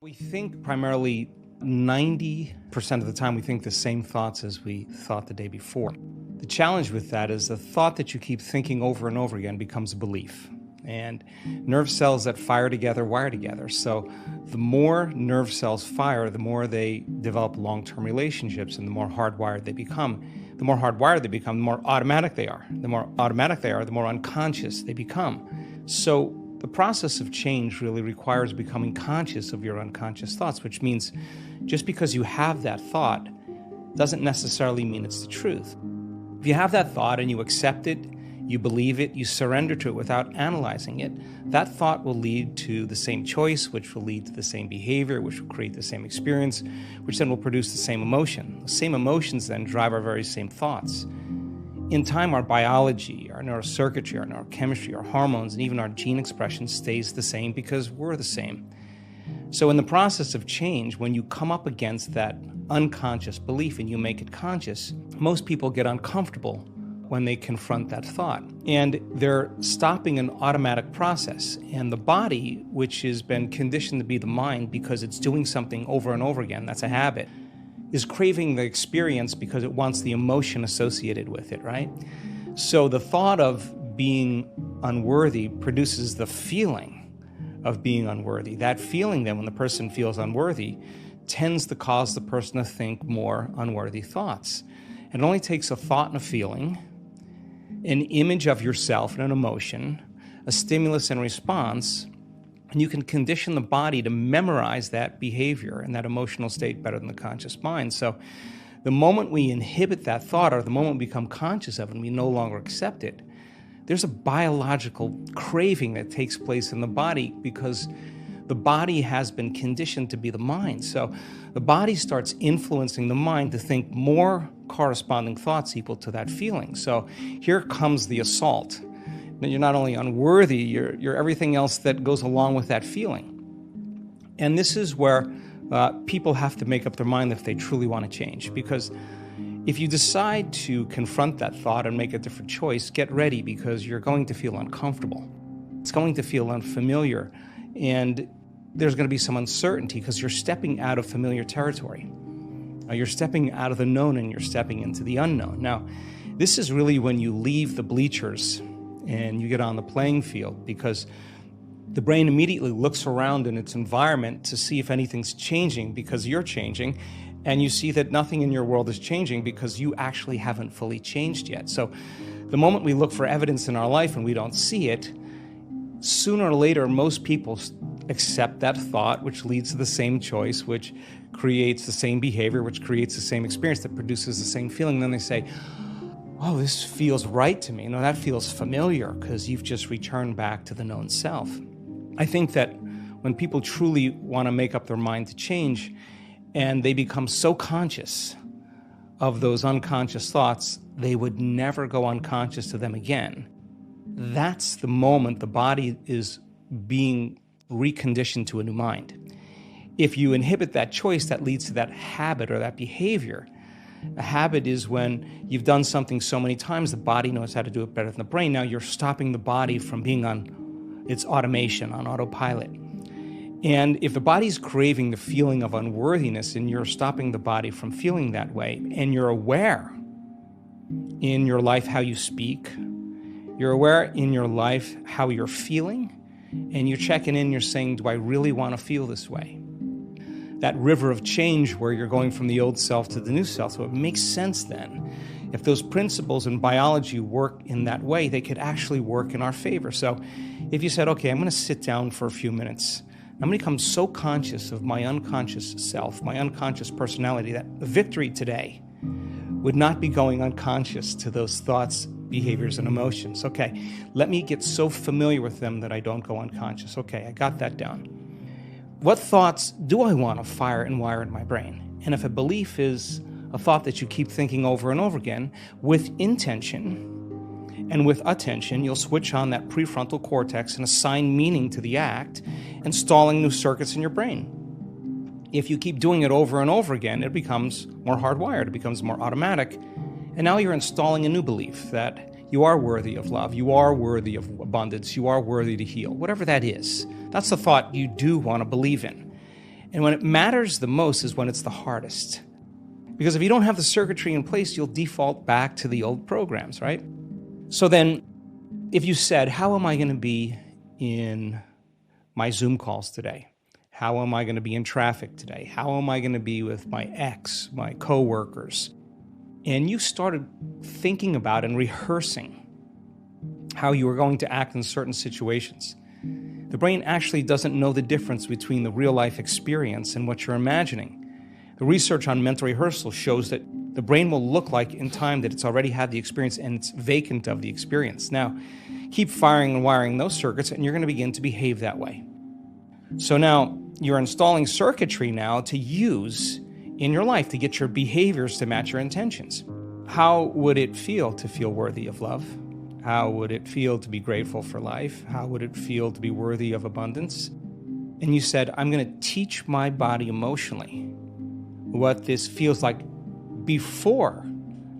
We think primarily 90% of the time we think the same thoughts as we thought the day before. The challenge with that is the thought that you keep thinking over and over again becomes a belief. And nerve cells that fire together wire together. So the more nerve cells fire, the more they develop long-term relationships and the more hardwired they become. The more hardwired they become, the more automatic they are. The more automatic they are, the more unconscious they become. So the process of change really requires becoming conscious of your unconscious thoughts, which means just because you have that thought doesn't necessarily mean it's the truth. If you have that thought and you accept it, you believe it, you surrender to it without analyzing it, that thought will lead to the same choice, which will lead to the same behavior, which will create the same experience, which then will produce the same emotion. The same emotions then drive our very same thoughts. In time, our biology, our neurocircuitry, our neurochemistry, our hormones, and even our gene expression stays the same because we're the same. So in the process of change, when you come up against that unconscious belief and you make it conscious, most people get uncomfortable when they confront that thought. And they're stopping an automatic process. And the body, which has been conditioned to be the mind because it's doing something over and over again, that's a habit, is craving the experience because it wants the emotion associated with it, right? So the thought of being unworthy produces the feeling of being unworthy. That feeling then, when the person feels unworthy, tends to cause the person to think more unworthy thoughts. And it only takes a thought and a feeling, an image of yourself and an emotion, a stimulus and response, and you can condition the body to memorize that behavior and that emotional state better than the conscious mind. So the moment we inhibit that thought, or the moment we become conscious of it and we no longer accept it, there's a biological craving that takes place in the body because the body has been conditioned to be the mind. So the body starts influencing the mind to think more corresponding thoughts equal to that feeling. So here comes the assault. You're not only unworthy, you're everything else that goes along with that feeling. And this is where people have to make up their mind if they truly want to change. Because if you decide to confront that thought and make a different choice, get ready because you're going to feel uncomfortable. It's going to feel unfamiliar. And there's going to be some uncertainty because you're stepping out of familiar territory. You're stepping out of the known and you're stepping into the unknown. Now, this is really when you leave the bleachers and you get on the playing field because the brain immediately looks around in its environment to see if anything's changing because you're changing, and you see that nothing in your world is changing because you actually haven't fully changed yet. So the moment we look for evidence in our life and we don't see it, sooner or later most people accept that thought, which leads to the same choice, which creates the same behavior, which creates the same experience that produces the same feeling. Then they say, oh, this feels right to me. No, that feels familiar because you've just returned back to the known self. I think that when people truly want to make up their mind to change and they become so conscious of those unconscious thoughts, they would never go unconscious to them again. That's the moment the body is being reconditioned to a new mind. If you inhibit that choice, that leads to that habit or that behavior. A habit is when you've done something so many times, the body knows how to do it better than the brain. Now you're stopping the body from being on its automation, on autopilot. And if the body's craving the feeling of unworthiness and you're stopping the body from feeling that way, and you're aware in your life how you speak, you're aware in your life how you're feeling, and you're checking in, you're saying, do I really want to feel this way? That river of change where you're going from the old self to the new self. So it makes sense then. If those principles in biology work in that way, they could actually work in our favor. So if you said, okay, I'm going to sit down for a few minutes. I'm going to become so conscious of my unconscious self, my unconscious personality, that victory today would not be going unconscious to those thoughts, behaviors, and emotions. Okay, let me get so familiar with them that I don't go unconscious. Okay, I got that down. What thoughts do I want to fire and wire in my brain? And if a belief is a thought that you keep thinking over and over again, with intention and with attention, you'll switch on that prefrontal cortex and assign meaning to the act, installing new circuits in your brain. If you keep doing it over and over again, it becomes more hardwired, it becomes more automatic, and now you're installing a new belief that you are worthy of love, you are worthy of abundance, you are worthy to heal, whatever that is. That's the thought you do want to believe in. And when it matters the most is when it's the hardest. Because if you don't have the circuitry in place, you'll default back to the old programs, right? So then, if you said, how am I going to be in my Zoom calls today? How am I going to be in traffic today? How am I going to be with my ex, my coworkers? And you started thinking about and rehearsing how you were going to act in certain situations. The brain actually doesn't know the difference between the real-life experience and what you're imagining. The research on mental rehearsal shows that the brain will look like in time that it's already had the experience and it's vacant of the experience. Now, keep firing and wiring those circuits and you're going to begin to behave that way. So now you're installing circuitry now to use in your life to get your behaviors to match your intentions. How would it feel to feel worthy of love? How would it feel to be grateful for life? How would it feel to be worthy of abundance? And you said, I'm going to teach my body emotionally what this feels like before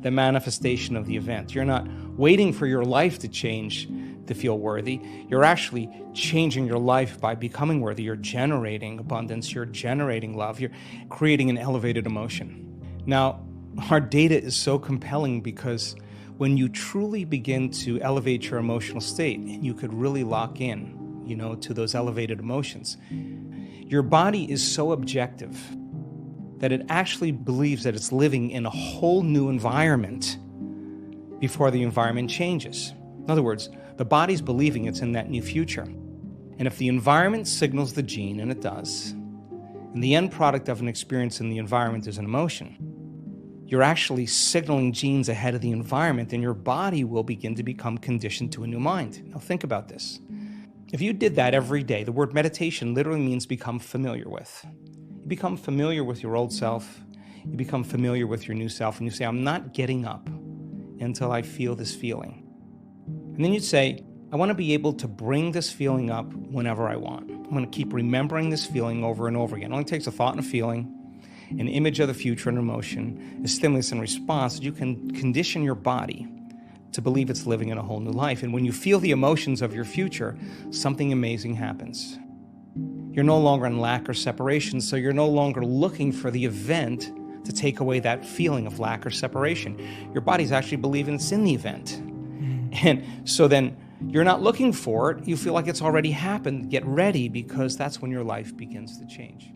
the manifestation of the event. You're not waiting for your life to change to feel worthy. You're actually changing your life by becoming worthy. You're generating abundance. You're generating love. You're creating an elevated emotion. Now, our data is so compelling because when you truly begin to elevate your emotional state, and you could really lock in, to those elevated emotions, your body is so objective that it actually believes that it's living in a whole new environment before the environment changes. In other words, the body's believing it's in that new future. And if the environment signals the gene, and it does, and the end product of an experience in the environment is an emotion, you're actually signaling genes ahead of the environment, and your body will begin to become conditioned to a new mind. Now think about this. If you did that every day, the word meditation literally means become familiar with. You become familiar with your old self, you become familiar with your new self, and you say, I'm not getting up until I feel this feeling. And then you'd say, I want to be able to bring this feeling up whenever I want. I'm going to keep remembering this feeling over and over again. It only takes a thought and a feeling, an image of the future and emotion, a stimulus and response, that you can condition your body to believe it's living in a whole new life. And when you feel the emotions of your future, something amazing happens. You're no longer in lack or separation, so you're no longer looking for the event to take away that feeling of lack or separation. Your body's actually believing it's in the event. And so then you're not looking for it. You feel like it's already happened. Get ready, because that's when your life begins to change.